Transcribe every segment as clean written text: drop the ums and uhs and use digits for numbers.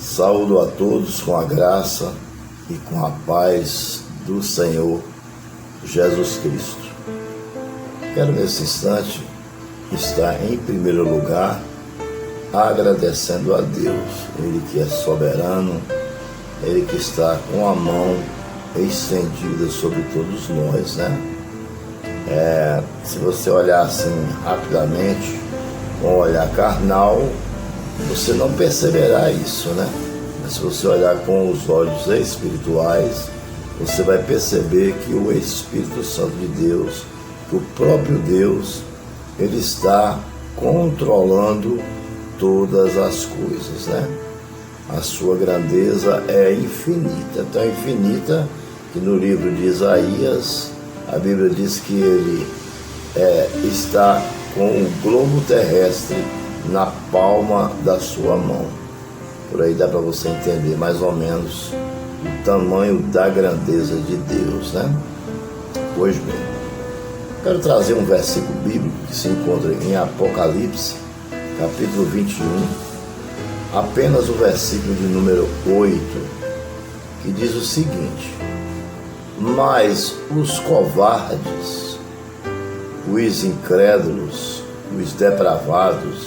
Saúdo a todos com a graça e com a paz do Senhor Jesus Cristo. Quero nesse instante estar em primeiro lugar agradecendo a Deus, Ele que é soberano, Ele que está com a mão estendida sobre todos nós, né? Se você olhar assim rapidamente, com um olhar carnal, você não perceberá isso, né? Mas se você olhar com os olhos espirituais, você vai perceber que o Espírito Santo de Deus, que o próprio Deus, Ele está controlando todas as coisas, né? A sua grandeza é infinita, tão infinita que no livro de Isaías, a Bíblia diz que Ele está com o globo terrestre na palma da sua mão. Por aí dá para você entender mais ou menos o tamanho da grandeza de Deus, né? Pois bem, quero trazer um versículo bíblico que se encontra em Apocalipse, capítulo 21, apenas o versículo de número 8, que diz o seguinte: mas os covardes, os incrédulos, os depravados,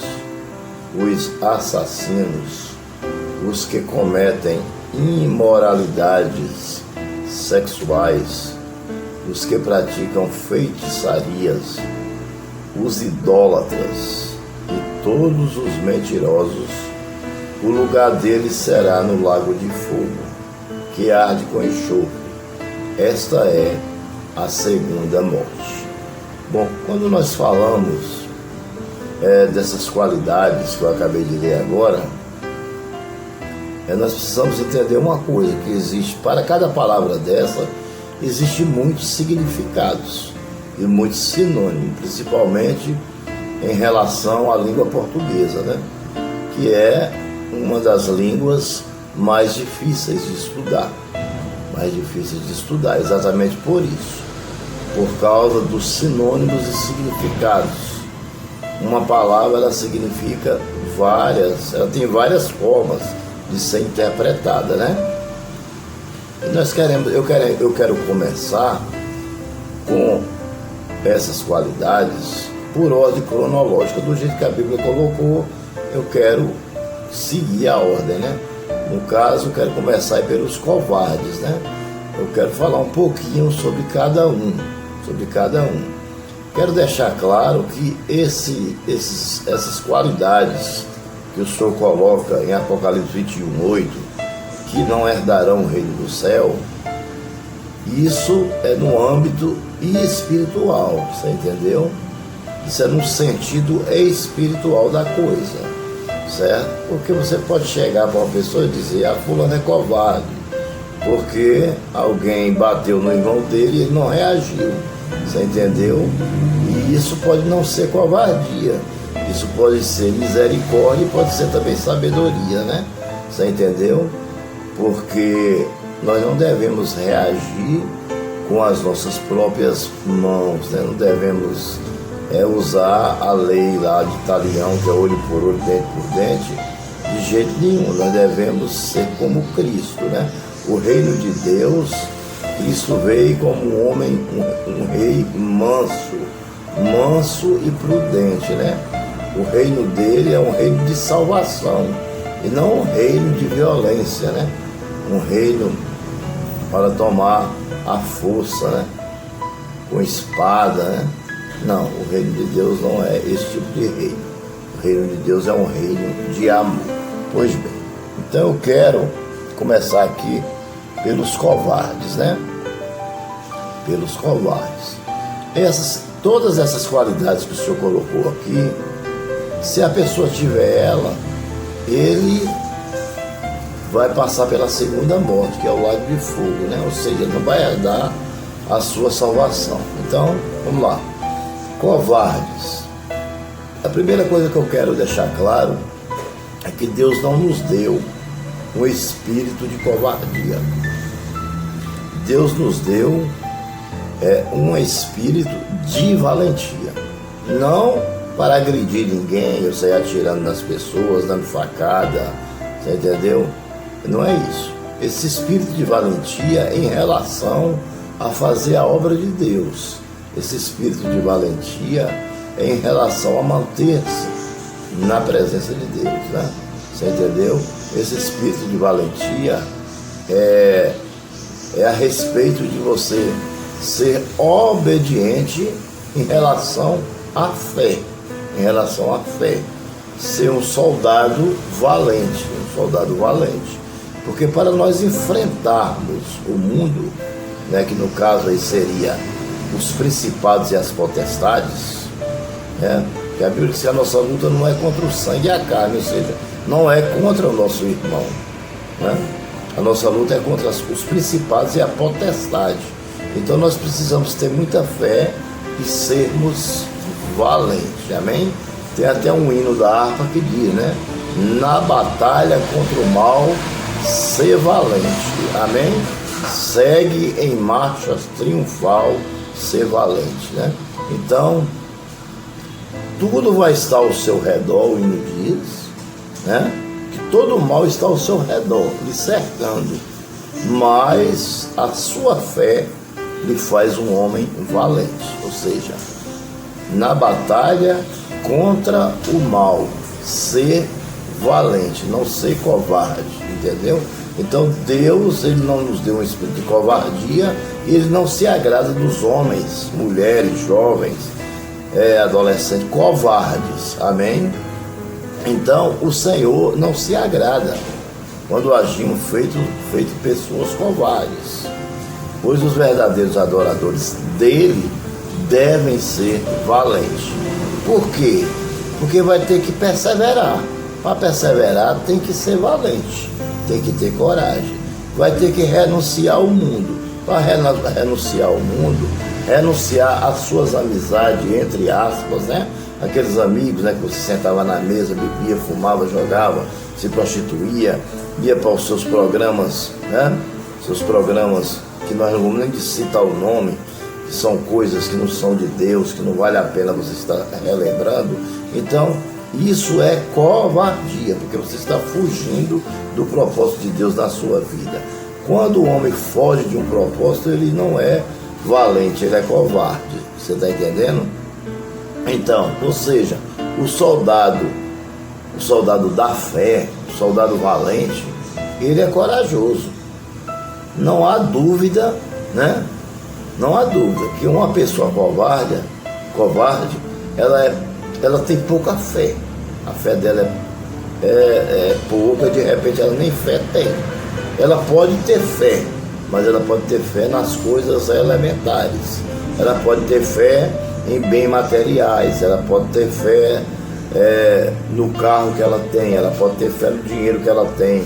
os assassinos, os que cometem imoralidades sexuais, os que praticam feitiçarias, os idólatras e todos os mentirosos, o lugar deles será no lago de fogo, que arde com enxofre. Esta é a segunda morte. Bom, quando nós falamos dessas qualidades que eu acabei de ler agora, nós precisamos entender uma coisa, que existe, para cada palavra dessa, existe muitos significados e muitos sinônimos, principalmente em relação à língua portuguesa, né? Que é uma das línguas mais difíceis de estudar, exatamente por isso, por causa dos sinônimos e significados. Uma palavra, ela significa ela tem várias formas de ser interpretada, né? E eu quero começar com essas qualidades por ordem cronológica, do jeito que a Bíblia colocou. Eu quero seguir a ordem, né? No caso, eu quero começar aí pelos covardes, né? Eu quero falar um pouquinho sobre cada um. Quero deixar claro que essas qualidades que o Senhor coloca em Apocalipse 21:8, que não herdarão o reino do céu, isso é no âmbito espiritual, você entendeu? Isso é no sentido espiritual da coisa, certo? Porque você pode chegar para uma pessoa e dizer: fulano é covarde, porque alguém bateu no irmão dele e ele não reagiu, você entendeu? E isso pode não ser covardia, isso pode ser misericórdia e pode ser também sabedoria, né? Você entendeu? Porque nós não devemos reagir com as nossas próprias mãos, né? Não devemos usar a lei lá de Talião, que é olho por olho, dente por dente, de jeito nenhum. Nós devemos ser como Cristo, né? O reino de Deus, Cristo veio como um homem, um rei manso e prudente, né? O reino dele é um reino de salvação e não um reino de violência, né? Um reino para tomar a força, né? Com espada, né? Não, o reino de Deus não é esse tipo de reino. O reino de Deus é um reino de amor. Pois bem, então eu quero começar aqui pelos covardes, né? Pelos covardes. Todas essas qualidades que o Senhor colocou aqui, se a pessoa tiver ela, ele vai passar pela segunda morte, que é o lago de fogo, né? Ou seja, ele não vai herdar a sua salvação. Então, vamos lá. Covardes. A primeira coisa que eu quero deixar claro é que Deus não nos deu um espírito de covardia. Deus nos deu um espírito de valentia. Não para agredir ninguém, eu sair atirando nas pessoas, dando facada, você entendeu? Não é isso. Esse espírito de valentia em relação a fazer a obra de Deus. Esse espírito de valentia é em relação a manter-se na presença de Deus, né? Você entendeu? Esse espírito de valentia é a respeito de você ser obediente em relação à fé. Em relação à fé. Ser um soldado valente. Porque para nós enfrentarmos o mundo, né, que no caso aí seria os principados e as potestades, né, que a Bíblia diz que a nossa luta não é contra o sangue e a carne, ou seja, não é contra o nosso irmão, né? A nossa luta é contra os principados e a potestade. Então nós precisamos ter muita fé e sermos valentes, amém? Tem até um hino da harpa que diz, né? Na batalha contra o mal, ser valente, amém? Segue em marcha triunfal, ser valente, né? Então, tudo vai estar ao seu redor, o hino diz, né? Que todo o mal está ao seu redor, lhe cercando, mas a sua fé lhe faz um homem valente, ou seja, na batalha contra o mal, ser valente, não ser covarde, entendeu? Então Deus, Ele não nos deu um espírito de covardia, e Ele não se agrada dos homens, mulheres, jovens, adolescentes, covardes, amém? Então o Senhor não se agrada quando agimos feito pessoas covardes, pois os verdadeiros adoradores dele devem ser valentes. Por quê? Porque vai ter que perseverar. Para perseverar tem que ser valente, tem que ter coragem, vai ter que renunciar ao mundo. Para renunciar ao mundo, renunciar às suas amizades, entre aspas, né? Aqueles amigos, né, que você sentava na mesa, bebia, fumava, jogava, se prostituía, ia para os seus programas, né? Seus programas que nós não vamos nem citar o nome, que são coisas que não são de Deus, que não vale a pena você estar relembrando. Então, isso é covardia, porque você está fugindo do propósito de Deus na sua vida. Quando o homem foge de um propósito, ele não é valente, ele é covarde. Você está entendendo? Então, ou seja, o soldado da fé, o soldado valente, ele é corajoso. Não há dúvida, né? Não há dúvida que uma pessoa covarde, ela tem pouca fé. A fé dela é pouca, de repente ela nem fé tem. Ela pode ter fé, mas ela pode ter fé nas coisas elementares. Ela pode ter fé em bens materiais, ela pode ter fé no carro que ela tem, ela pode ter fé no dinheiro que ela tem,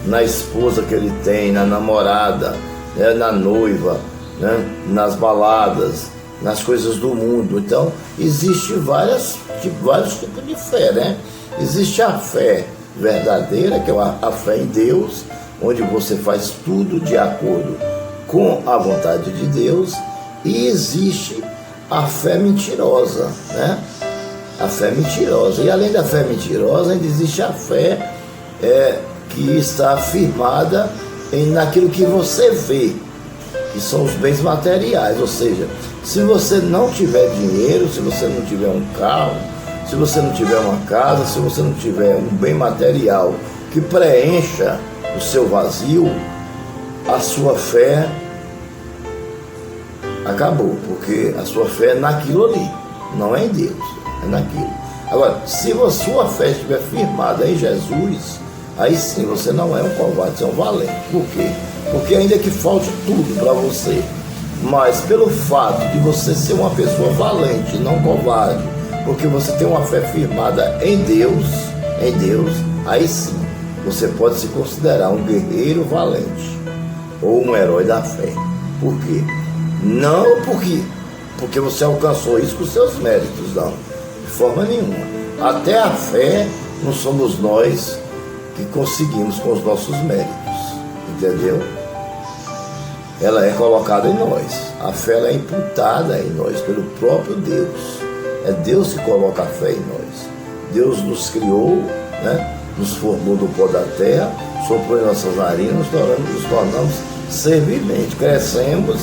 na esposa que ele tem, na namorada, né, na noiva, né, nas baladas, nas coisas do mundo. Então, existe vários tipos de fé, né? Existe a fé verdadeira, que é a fé em Deus, onde você faz tudo de acordo com a vontade de Deus, e existe a fé mentirosa, né? A fé mentirosa. E além da fé mentirosa, ainda existe a fé que está firmada naquilo que você vê, que são os bens materiais. Ou seja, se você não tiver dinheiro, se você não tiver um carro, se você não tiver uma casa, se você não tiver um bem material que preencha o seu vazio, a sua fé acabou, porque a sua fé é naquilo ali, não é em Deus, é naquilo. Agora, se a sua fé estiver firmada em Jesus, aí sim você não é um covarde, você é um valente. Por quê? Porque ainda que falte tudo para você, mas pelo fato de você ser uma pessoa valente, não covarde, porque você tem uma fé firmada em Deus, aí sim você pode se considerar um guerreiro valente ou um herói da fé. Por quê? Não porque você alcançou isso com seus méritos, não, de forma nenhuma. Até a fé não somos nós que conseguimos com os nossos méritos, entendeu? Ela é colocada em nós, a fé ela é imputada em nós pelo próprio Deus. É Deus que coloca a fé em nós. Deus nos criou, né? nos formou do pó da terra, soprou em nossas narinas, nos tornamos ser vivente, crescemos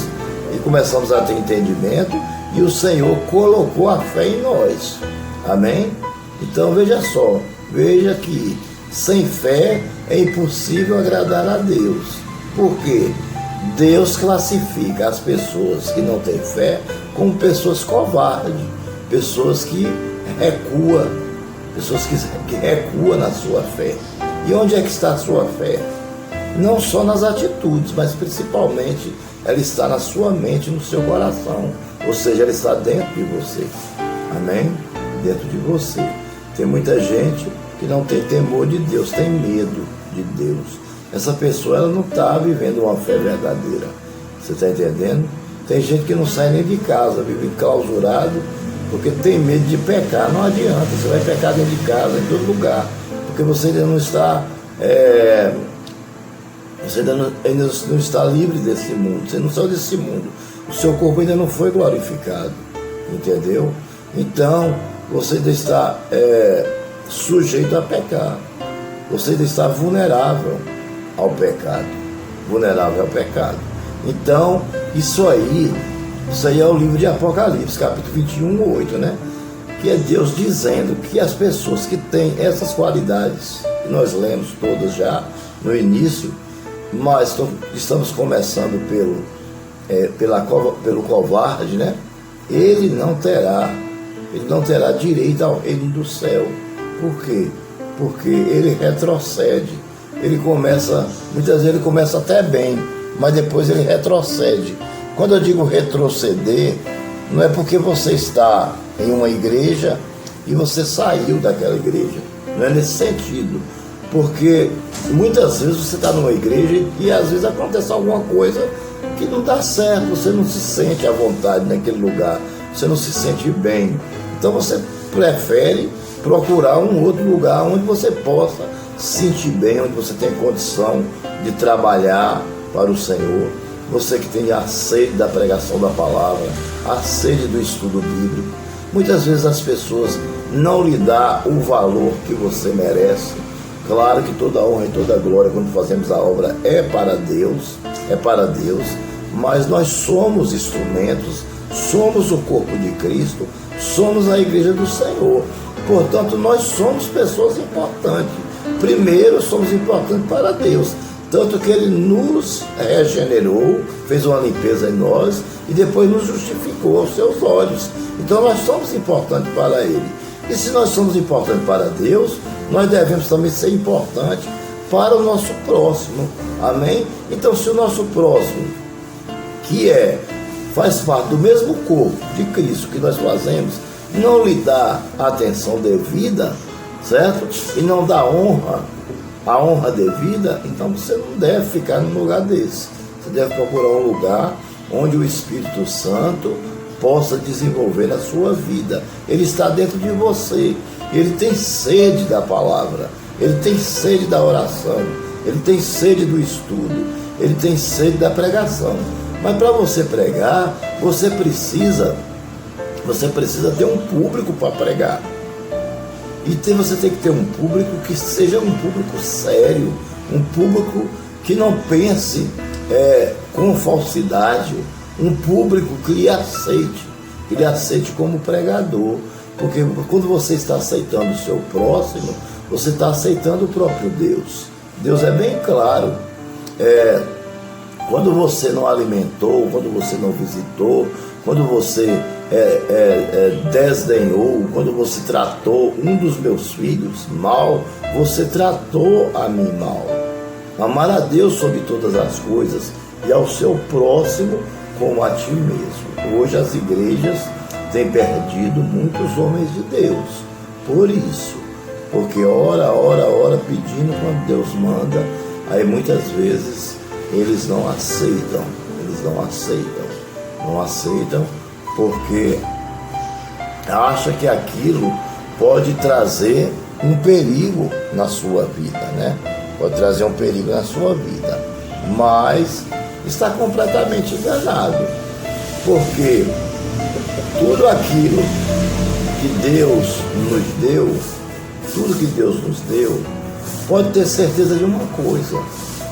e começamos a ter entendimento, e o Senhor colocou a fé em nós. Amém? Então veja só, veja que sem fé é impossível agradar a Deus. Por quê? Deus classifica as pessoas que não têm fé como pessoas covardes, pessoas que recuam, na sua fé. E onde é que está a sua fé? Não só nas atitudes, mas principalmente ela está na sua mente, no seu coração. Ou seja, ela está dentro de você. Amém? Dentro de você. Tem muita gente que não tem temor de Deus, tem medo de Deus. Essa pessoa, ela não está vivendo uma fé verdadeira. Você está entendendo? Tem gente que não sai nem de casa, vive enclausurado, porque tem medo de pecar. Não adianta, você vai pecar dentro de casa, em todo lugar, porque você ainda não está ainda não está livre desse mundo, você não saiu desse mundo, o seu corpo ainda não foi glorificado, entendeu? Então você ainda está sujeito a pecar, você ainda está vulnerável ao pecado, Então isso aí é o livro de Apocalipse, capítulo 21, 8, né? Que é Deus dizendo que as pessoas que têm essas qualidades, que nós lemos todas já no início, mas estamos começando pelo covarde, né? Ele não terá direito ao reino do céu. Por quê? Porque ele retrocede. Muitas vezes ele começa até bem, mas depois ele retrocede. Quando eu digo retroceder, não é porque você está em uma igreja e você saiu daquela igreja. Não é nesse sentido. Porque muitas vezes você está numa igreja e às vezes acontece alguma coisa que não dá certo, você não se sente à vontade naquele lugar, você não se sente bem. Então você prefere procurar um outro lugar onde você possa se sentir bem, onde você tem condição de trabalhar para o Senhor. Você que tem a sede da pregação da palavra, a sede do estudo bíblico. Muitas vezes as pessoas não lhe dão o valor que você merece. Claro que toda honra e toda glória quando fazemos a obra é para Deus, mas nós somos instrumentos, somos o corpo de Cristo, somos a igreja do Senhor. Portanto, nós somos pessoas importantes. Primeiro, somos importantes para Deus. Tanto que Ele nos regenerou, fez uma limpeza em nós e depois nos justificou aos seus olhos. Então nós somos importantes para Ele. E se nós somos importantes para Deus, nós devemos também ser importantes para o nosso próximo. Amém? Então se o nosso próximo, faz parte do mesmo corpo de Cristo que nós fazemos, não lhe dá a atenção devida, certo? E não dá a honra devida, então você não deve ficar num lugar desse. Você deve procurar um lugar onde o Espírito Santo possa desenvolver na sua vida. Ele está dentro de você. Ele tem sede da palavra. Ele tem sede da oração. Ele tem sede do estudo. Ele tem sede da pregação. Mas para você pregar, você precisa ter um público para pregar. E você tem que ter um público que seja um público sério, um público que não pense com falsidade, um público que lhe aceite como pregador. Porque quando você está aceitando o seu próximo, você está aceitando o próprio Deus. Deus é bem claro. Quando você não alimentou, quando você não visitou, quando você desdenhou, quando você tratou um dos meus filhos mal, você tratou a mim mal. Amar a Deus sobre todas as coisas e ao seu próximo como a ti mesmo. Hoje as igrejas têm perdido muitos homens de Deus por isso, porque ora pedindo quando Deus manda, aí muitas vezes eles não aceitam porque acha que aquilo pode trazer um perigo na sua vida, né? Pode trazer um perigo na sua vida, mas está completamente enganado, porque tudo aquilo que Deus nos deu, pode ter certeza de uma coisa: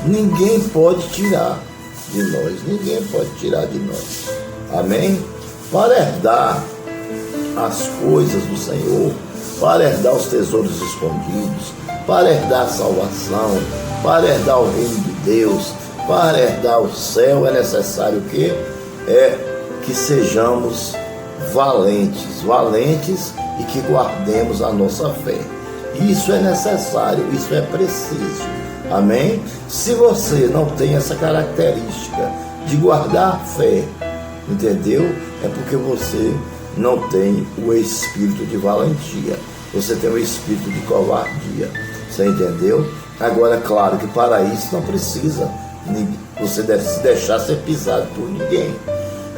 ninguém pode tirar de nós, ninguém pode tirar de nós. Amém? Para herdar as coisas do Senhor, para herdar os tesouros escondidos, para herdar a salvação, para herdar o reino de Deus, para herdar o céu, é necessário que sejamos valentes e que guardemos a nossa fé. Isso é necessário, isso é preciso. Amém? Se você não tem essa característica de guardar a fé, entendeu? É porque você não tem o espírito de valentia. Você tem o espírito de covardia. Você entendeu? Agora, claro que para isso não precisa você deve se deixar ser pisado por ninguém,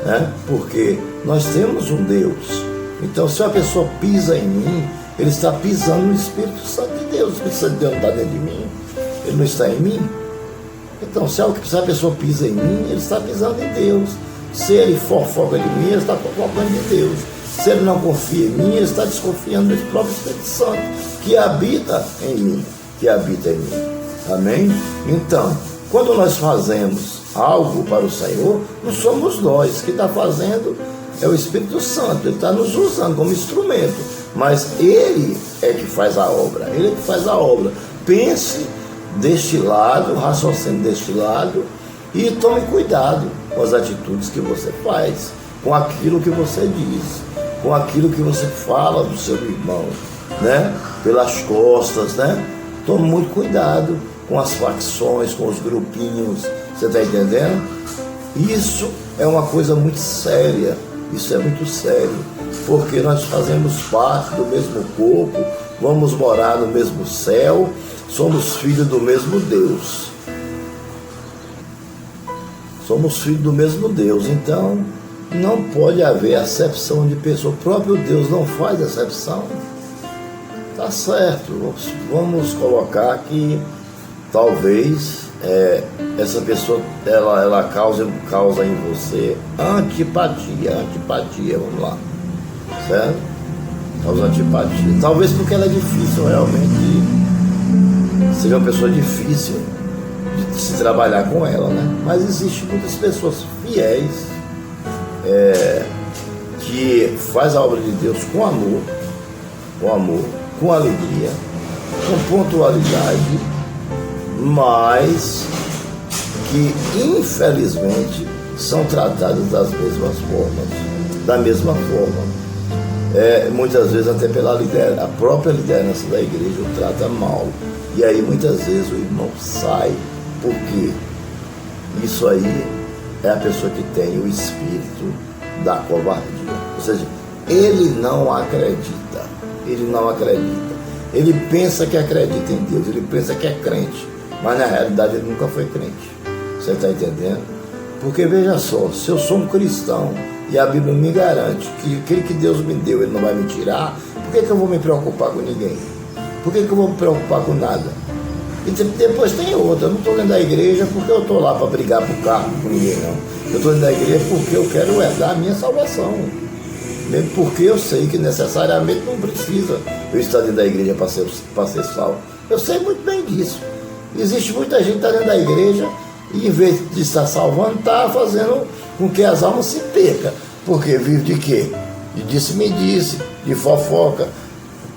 né? Porque nós temos um Deus. Então, se uma pessoa pisa em mim, ele está pisando no Espírito Santo de Deus. O Espírito Santo de Deus não está dentro de mim, ele não está em mim. Então, se a pessoa pisa em mim, ele está pisando em Deus. Se ele fofoca de mim, ele está fofocando de Deus. Se ele não confia em mim, ele está desconfiando do próprio Espírito Santo, que habita em mim, Amém? Então, quando nós fazemos algo para o Senhor, não somos nós. Que está fazendo é o Espírito Santo. Ele está nos usando como instrumento, mas Ele é que faz a obra. Ele é que faz a obra. Pense deste lado, raciocine deste lado e tome cuidado com as atitudes que você faz, com aquilo que você diz, com aquilo que você fala do seu irmão, né? Pelas costas, né? Tome muito cuidado com as facções, com os grupinhos. Você está entendendo? Isso é uma coisa muito séria. Isso é muito sério, porque nós fazemos parte do mesmo corpo, vamos morar no mesmo céu, somos filhos do mesmo Deus. Somos filhos do mesmo Deus, então não pode haver acepção de pessoa. O próprio Deus não faz acepção. Tá certo, vamos colocar que talvez essa pessoa ela causa em você antipatia, vamos lá, certo? Causa antipatia, talvez porque ela é difícil, realmente seja uma pessoa difícil de se trabalhar com ela, né? Mas existem muitas pessoas fiéis que faz a obra de Deus com amor, com alegria, com pontualidade, mas que infelizmente são tratadas da mesma forma. Muitas vezes até a própria liderança da igreja o trata mal. E aí muitas vezes o irmão sai, porque isso aí é a pessoa que tem o espírito da covardia. Ou seja, ele não acredita. Ele pensa que acredita em Deus, ele pensa que é crente, mas na realidade ele nunca foi crente. Você está entendendo? Porque veja só, se eu sou um cristão e a Bíblia me garante que aquele que Deus me deu, ele não vai me tirar, por que eu vou me preocupar com ninguém? Por que eu vou me preocupar com nada? E depois tem outra, eu não estou dentro da igreja porque eu estou lá para brigar por cargo com ninguém, não. Eu estou dentro da igreja porque eu quero herdar a minha salvação. Mesmo porque eu sei que necessariamente não precisa eu estar dentro da igreja para ser salvo. Eu sei muito bem disso. Existe muita gente que está dentro da igreja e, em vez de estar salvando, está fazendo com que as almas se percam. Porque vive de quê? De disse-me-disse, de fofoca,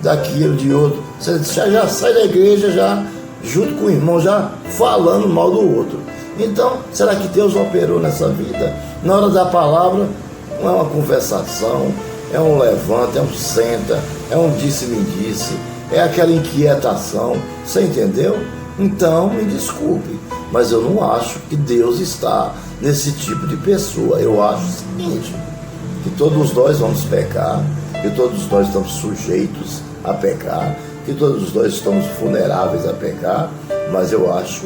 daquilo, de outro. Você já sai da igreja já junto com o irmão, já falando mal do outro. Então, será que Deus operou nessa vida? Na hora da palavra, não é uma conversação, é um levanta, é um senta, é um disse-me-disse, é aquela inquietação. Você entendeu? Então, me desculpe, mas eu não acho que Deus está nesse tipo de pessoa. Eu acho o seguinte, que todos nós vamos pecar, que todos nós estamos sujeitos a pecar, que todos nós estamos vulneráveis a pecar, mas eu acho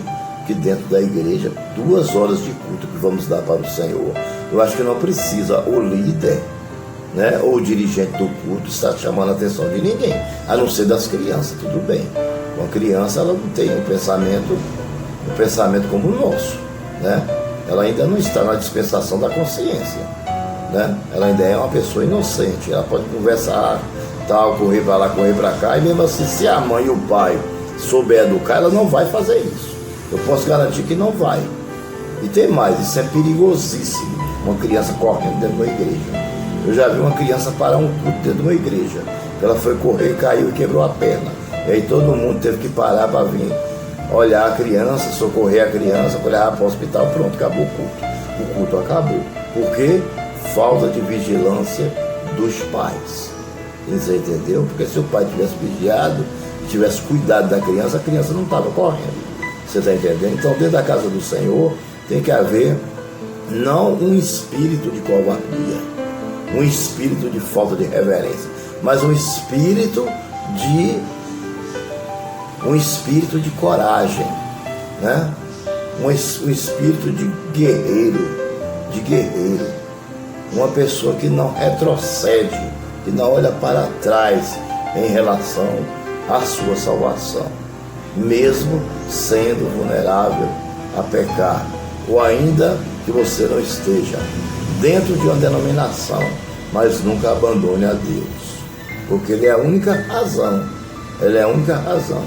que dentro da igreja, 2 horas de culto que vamos dar para o Senhor, eu acho que não precisa o líder, né, ou o dirigente do culto estar chamando a atenção de ninguém, a não ser das crianças, tudo bem. Uma criança, ela não tem um pensamento como o nosso, né? Ela ainda não está na dispensação da consciência, né? Ela ainda é uma pessoa inocente, ela pode conversar, tal, correr para lá, correr para cá, e mesmo assim, se a mãe e o pai souber educar, ela não vai fazer isso. Eu posso garantir que não vai. E tem mais, isso é perigosíssimo. Uma criança correndo dentro de uma igreja. Eu já vi uma criança parar um culto dentro de uma igreja. Ela foi correr, caiu e quebrou a perna. E aí todo mundo teve que parar para vir olhar a criança, socorrer a criança, levar para o hospital, pronto, acabou o culto. O culto acabou. Por quê? Falta de vigilância dos pais. Você entendeu? Porque se o pai tivesse vigiado, tivesse cuidado da criança, a criança não estava correndo. Você está entendendo? Então, dentro da casa do Senhor, tem que haver não um espírito de covardia, um espírito de falta de reverência, mas um espírito de coragem, né? Um espírito de guerreiro, uma pessoa que não retrocede, que não olha para trás em relação à sua salvação, mesmo sendo vulnerável a pecar, ou ainda que você não esteja dentro de uma denominação, mas nunca abandone a Deus, porque Ele é a única razão, Ele é a única razão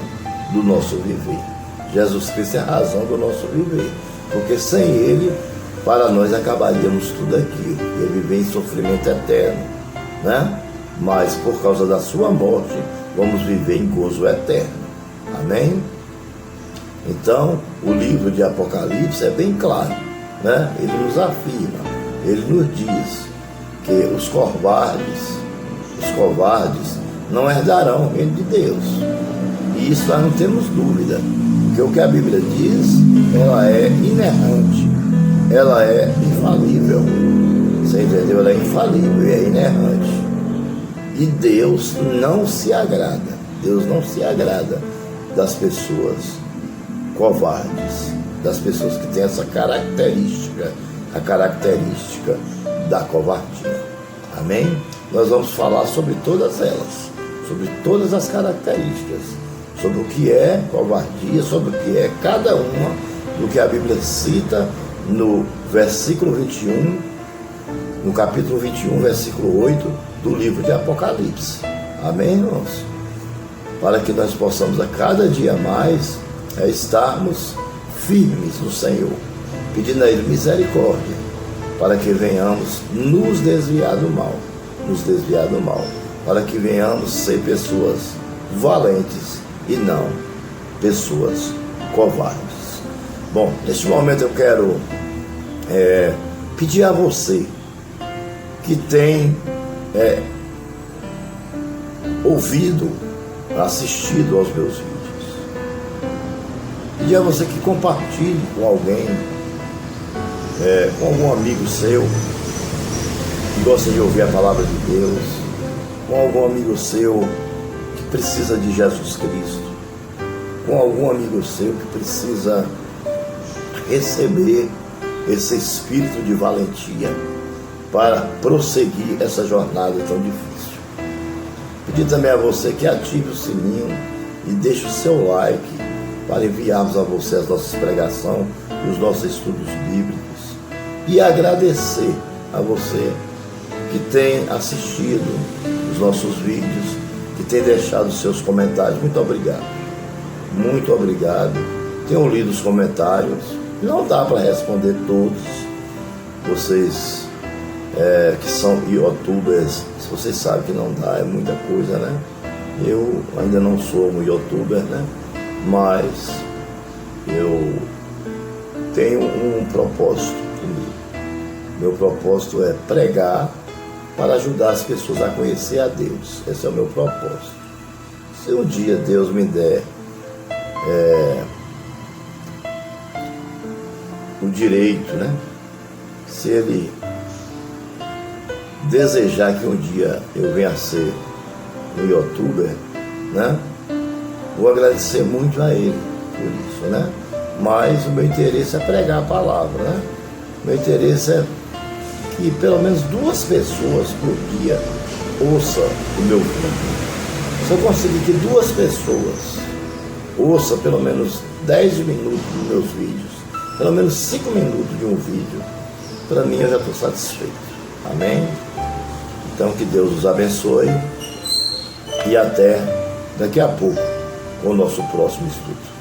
do nosso viver. Jesus Cristo é a razão do nosso viver, porque sem Ele, para nós acabaríamos tudo aquilo, e viver em sofrimento eterno, né? Mas por causa da sua morte, vamos viver em gozo eterno. Amém? Então, o livro de Apocalipse é bem claro, né? Ele nos afirma, ele nos diz que os covardes não herdarão o reino de Deus. E isso nós não temos dúvida, porque o que a Bíblia diz, ela é inerrante, ela é infalível. Você entendeu? Ela é infalível e é inerrante. E Deus não se agrada das pessoas covardes, das pessoas que têm essa característica, a característica da covardia. Amém? Nós vamos falar sobre todas elas, sobre todas as características, sobre o que é covardia, sobre o que é cada uma do que a Bíblia cita no versículo 21, no capítulo 21, versículo 8 do livro de Apocalipse. Amém, irmãos? Para que nós possamos a cada dia mais estarmos firmes no Senhor, pedindo a Ele misericórdia, para que venhamos nos desviar do mal, para que venhamos ser pessoas valentes e não pessoas covardes. Bom, neste momento eu quero pedir a você que tem ouvido, assistido aos meus vídeos, pedir a você que compartilhe com alguém, com algum amigo seu que gosta de ouvir a palavra de Deus, com algum amigo seu que precisa de Jesus Cristo, com algum amigo seu que precisa receber esse espírito de valentia para prosseguir essa jornada tão difícil. Pedir também a você que ative o sininho e deixe o seu like para enviarmos a você as nossas pregações e os nossos estudos bíblicos. E agradecer a você que tem assistido os nossos vídeos, que tem deixado os seus comentários. Muito obrigado. Muito obrigado. Tenho lido os comentários. Não dá para responder todos. Vocês que são youtubers, se vocês sabem que não dá, é muita coisa, né? Eu ainda não sou um youtuber, né? Mas eu tenho um propósito comigo. Meu propósito é pregar para ajudar as pessoas a conhecer a Deus. Esse é o meu propósito. Se um dia Deus me der o direito, né? Se Ele desejar que um dia eu venha a ser um youtuber, né? Vou agradecer muito a Ele por isso, né? Mas o meu interesse é pregar a palavra, né? Meu interesse é que pelo menos 2 pessoas por dia ouçam o meu vídeo. Se eu conseguir que 2 pessoas ouçam pelo menos 10 minutos dos meus vídeos, pelo menos 5 minutos de um vídeo, para mim eu já estou satisfeito. Amém? Então que Deus os abençoe e até daqui a pouco, o nosso próximo estudo.